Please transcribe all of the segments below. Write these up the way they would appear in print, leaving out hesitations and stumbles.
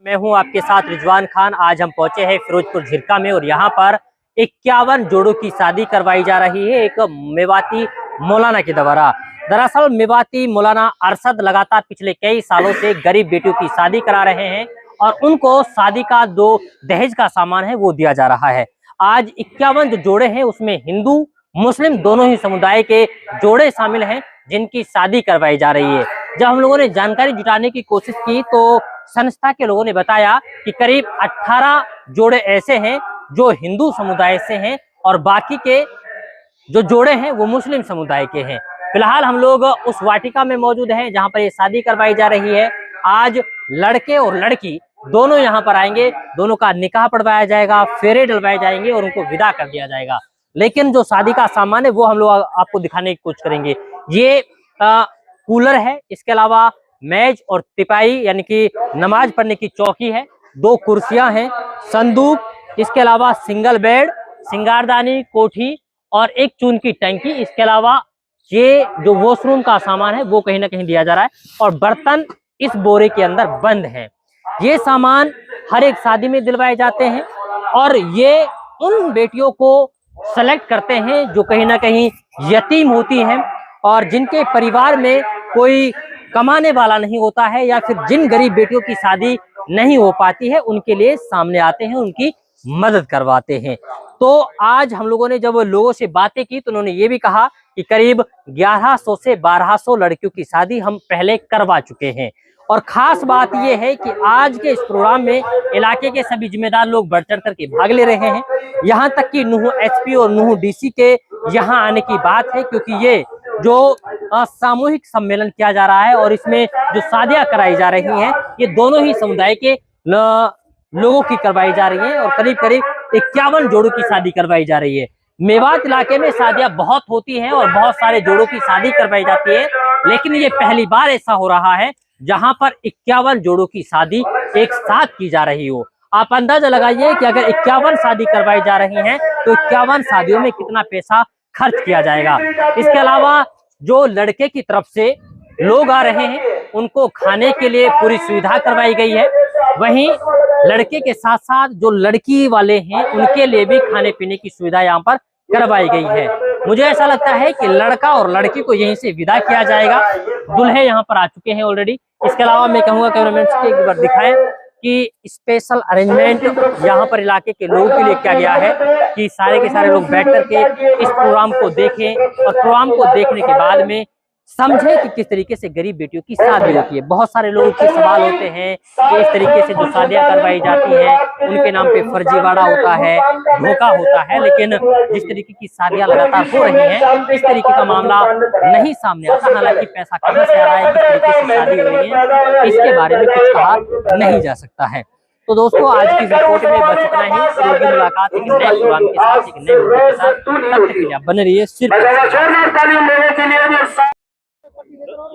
मैं हूं आपके साथ रिजवान खान। आज हम पहुंचे हैं फिरोजपुर झिरका में और यहां पर 51 जोड़ों की शादी करवाई जा रही है एक मेवाती मौलाना के द्वारा। दरअसल मेवाती मौलाना अरशद लगातार पिछले कई सालों से गरीब बेटियों की शादी करा रहे हैं और उनको शादी का जो दहेज का सामान है वो दिया जा रहा है। आज 51 जो जोड़े हैं उसमें हिंदू मुस्लिम दोनों ही समुदाय के जोड़े शामिल हैं जिनकी शादी करवाई जा रही है। जब हम लोगों ने जानकारी जुटाने की कोशिश की तो संस्था के लोगों ने बताया कि करीब 18 जोड़े ऐसे हैं जो हिंदू समुदाय से हैं और बाकी के जो जोड़े हैं वो मुस्लिम समुदाय के हैं। फिलहाल हम लोग उस वाटिका में मौजूद हैं जहां पर ये शादी करवाई जा रही है। आज लड़के और लड़की दोनों यहाँ पर आएंगे, दोनों का निकाह पढ़वाया जाएगा, फेरे डलवाए जाएंगे और उनको विदा कर दिया जाएगा। लेकिन जो शादी का सामान है वो हम लोग आपको दिखाने की कोशिश करेंगे। ये कूलर है, इसके अलावा मेज और टिपाई यानी कि नमाज पढ़ने की चौकी है, 2 कुर्सियां हैं, संदूक, इसके अलावा सिंगल बेड, सिंगारदानी, कोठी और एक चून की टंकी। इसके अलावा ये जो वॉशरूम का सामान है वो कहीं ना कहीं दिया जा रहा है और बर्तन इस बोरे के अंदर बंद है। ये सामान हर एक शादी में दिलवाए जाते हैं और ये उन बेटियों को सेलेक्ट करते हैं जो कहीं ना कहीं यतीम होती हैं और जिनके परिवार में कोई कमाने वाला नहीं होता है या फिर जिन गरीब बेटियों की शादी नहीं हो पाती है उनके लिए सामने आते हैं, उनकी मदद करवाते हैं। तो आज हम लोगों ने जब लोगों से बातें की तो उन्होंने ये भी कहा कि करीब 1100 से 1200 लड़कियों की शादी हम पहले करवा चुके हैं। और खास बात यह है कि आज के इस प्रोग्राम में इलाके के सभी जिम्मेदार लोग बढ़ चढ़ करके भाग ले रहे हैं। यहाँ तक कि नूह एसपी और नूह डीसी के यहाँ आने की बात है क्योंकि ये जो सामूहिक सम्मेलन किया जा रहा है और इसमें जो शादियां कराई जा रही हैं ये दोनों ही समुदाय के लोगों की करवाई जा रही है और करीब करीब 51 जोड़ों की शादी करवाई जा रही है। मेवात इलाके में शादियां बहुत होती हैं और बहुत सारे जोड़ों की शादी करवाई जाती है, लेकिन ये पहली बार ऐसा हो रहा है जहां पर 51 जोड़ों की शादी एक साथ की जा रही हो। आप अंदाजा लगाइए कि अगर 51 शादी करवाई जा रही हैं तो 51 शादियों में कितना पैसा खर्च किया जाएगा। इसके अलावा जो लड़के की तरफ से लोग आ रहे हैं उनको खाने के लिए पूरी सुविधा करवाई गई है, वहीं लड़के के साथ साथ जो लड़की वाले हैं उनके लिए भी खाने पीने की सुविधा यहाँ पर करवाई गई है। मुझे ऐसा लगता है कि लड़का और लड़की को यहीं से विदा किया जाएगा। दूल्हे यहाँ पर आ चुके हैं ऑलरेडी। इसके अलावा मैं कहूँगा कैमरामैन से एक बार दिखाएं कि स्पेशल अरेंजमेंट यहाँ पर इलाके के लोगों के लिए किया गया है कि सारे के सारे लोग बैठ करके इस प्रोग्राम को देखें और प्रोग्राम को देखने के बाद में समझे कि किस तरीके से गरीब बेटियों की शादी होती है। बहुत सारे लोगों के सवाल होते हैं कि इस तरीके से जो शादियां करवाई जाती हैं उनके नाम पे फर्जीवाड़ा होता है, धोखा होता है, लेकिन जिस तरीके की शादियां लगातार हो रही हैं इस तरीके का मामला नहीं सामने आता। हालांकि पैसा कहाँ से आ रहा है, किस तरीके से शादी हो रही है, इसके बारे में कुछ कहा नहीं जा सकता है। तो दोस्तों आज की रिपोर्ट में बस इतना ही। होगी मुलाकात एक नए प्रोग्राम के साथ, एक नए वीडियो के साथ। तब तक के लिए आप बने रहिए सिर्फ।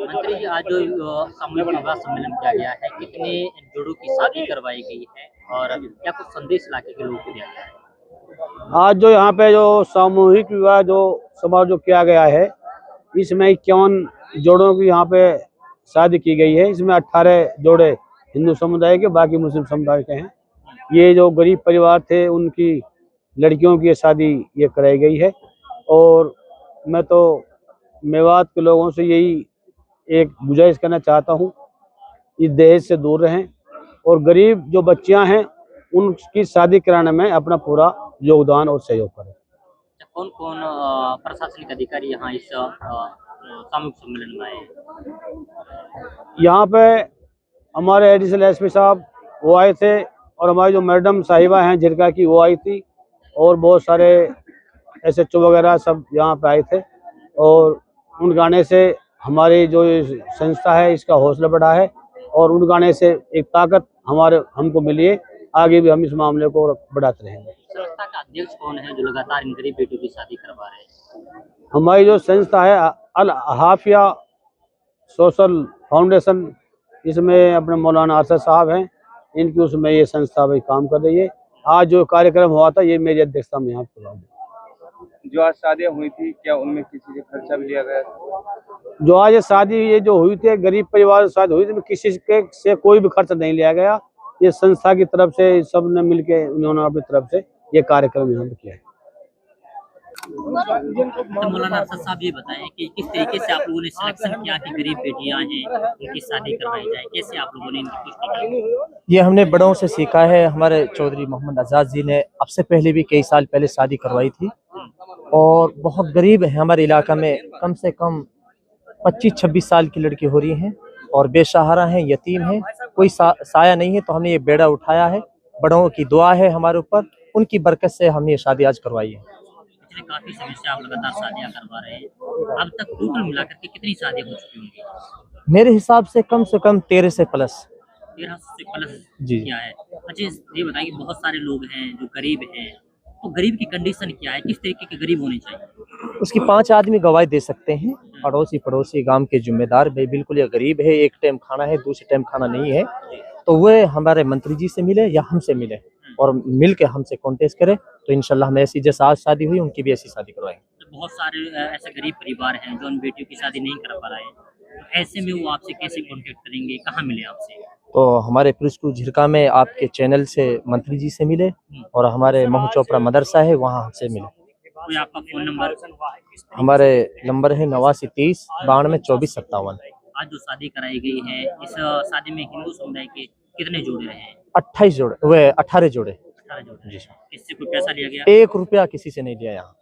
मंत्री जी, आज जो सामूहिक विवाह सम्मेलन किया गया है, कितने जोड़ों की शादी करवाई गई है और क्या कुछ संदेश इलाके के लोगों को दिया गया है? आज जो यहाँ पे जो सामूहिक विवाह जो समारोह जो किया गया है इसमें 51 जोड़ों की यहाँ पे शादी की गई है। इसमें 18 जोड़े हिंदू समुदाय के, बाकी मुस्लिम समुदाय के हैं। ये जो गरीब परिवार थे उनकी लड़कियों की शादी ये कराई गई है और मैं तो मेवात के लोगों से यही एक गुजारिश करना चाहता हूँ, इस दहेज से दूर रहें और गरीब जो बच्चियां हैं उनकी शादी कराने में अपना पूरा योगदान और सहयोग करें। कौन कौन प्रशासनिक अधिकारी यहाँ इस सामूहिक सम्मेलन में आए? यहाँ पे हमारे एडिशनल एसपी साहब वो आए थे और हमारी जो मैडम साहिबा हैं झिरका की वो आई थी और बहुत सारे SHO वगैरह सब यहाँ पे आए थे और उन गाने से हमारी जो संस्था है इसका हौसला बढ़ा है और उन गाने से एक ताकत हमको मिली है। आगे भी हम इस मामले को बढ़ाते रहेंगे। संस्था का अध्यक्ष कौन है जो लगातार इन गरीब बेटियों की शादी करवा रहे हैं? हमारी जो संस्था है अल हाफिया सोशल फाउंडेशन, इसमें अपने मौलाना अरशद साहब हैं, इनकी उसमें ये संस्था भाई काम कर रही है। आज जो कार्यक्रम हुआ था ये मेरी अध्यक्षता में यहाँ पर। जो आज शादियाँ हुई थी क्या उनमें किसी से खर्चा भी लिया गया? जो आज ये शादी ये जो हुई थी गरीब परिवार से शादी हुई थी, किसी के से कोई भी खर्च नहीं लिया गया। ये संस्था की तरफ से सब ने मिलके उन्होंने अपनी तरफ से ये कार्यक्रम यहाँ पे किया है। तो मौलाना अफसर साहब ये बताएं कि किस तरीके से आप लोगों ने सिलेक्शन किया कि गरीब बेटियां हैं उनकी शादी करवाई जाए, कैसे आप लोगों ने इनकी पुष्टि की? ये हमने बड़ों से सीखा है। हमारे चौधरी मोहम्मद आज़ाद जी ने अब से पहले भी कई साल पहले शादी करवाई थी और बहुत गरीब है हमारे इलाका में, कम से कम 25-26 साल की लड़की हो रही हैं और बेसहारा हैं, यतीम हैं, कोई साया नहीं है। तो हमने ये बेड़ा उठाया है, बड़ों की दुआ है हमारे ऊपर, उनकी बरकत से हमने ये शादी आज करवाई है। पिछले काफी समय से आप लगातार शादियां करवा रहे हैं, अब तक टोटल मिलाकर के कितनी शादियां हो चुकी होंगी? मेरे हिसाब से कम 13 से प्लस 13 से प्लस जी। क्या है? अच्छा ये बताइए कि बहुत सारे लोग हैं जो गरीब हैं, तो गरीब की कंडीशन क्या है, किस तरीके के गरीब होने चाहिए? उसकी 5 आदमी गवाही दे सकते हैं, पड़ोसी गांव के जिम्मेदार भाई। बिल्कुल ये गरीब है, एक टाइम खाना है, दूसरे टाइम खाना नहीं है, तो वह हमारे मंत्री जी से मिले या हमसे मिले और मिल के हमसे कॉन्टेस्ट करे, तो इंशाल्लाह हम ऐसी जैसे आज शादी हुई उनकी भी ऐसी शादी करवाएंगे। तो बहुत सारे ऐसे गरीब परिवार हैं जो उन बेटियों की शादी नहीं कर पा रहे हैं, तो ऐसे में वो आपसे कैसे कांटेक्ट करेंगे, कहाँ मिले आपसे? तो हमारे फिरोजपुर झिरका में आपके चैनल से मंत्री जी से मिले और हमारे महू चोपड़ा मदरसा है वहाँ हमसे मिले। कोई आपका फोन नंबर? हमारे नंबर है 89 30 92 24 57। आज जो शादी कराई गई है, इस शादी में हिंदू समुदाय के कितने जोड़े रहे हैं? 28 जोड़े, वे 18 जोड़े। 18 जोड़े। जी। इससे कोई पैसा लिया गया? 1 रुपया किसी से नहीं लिया यहाँ।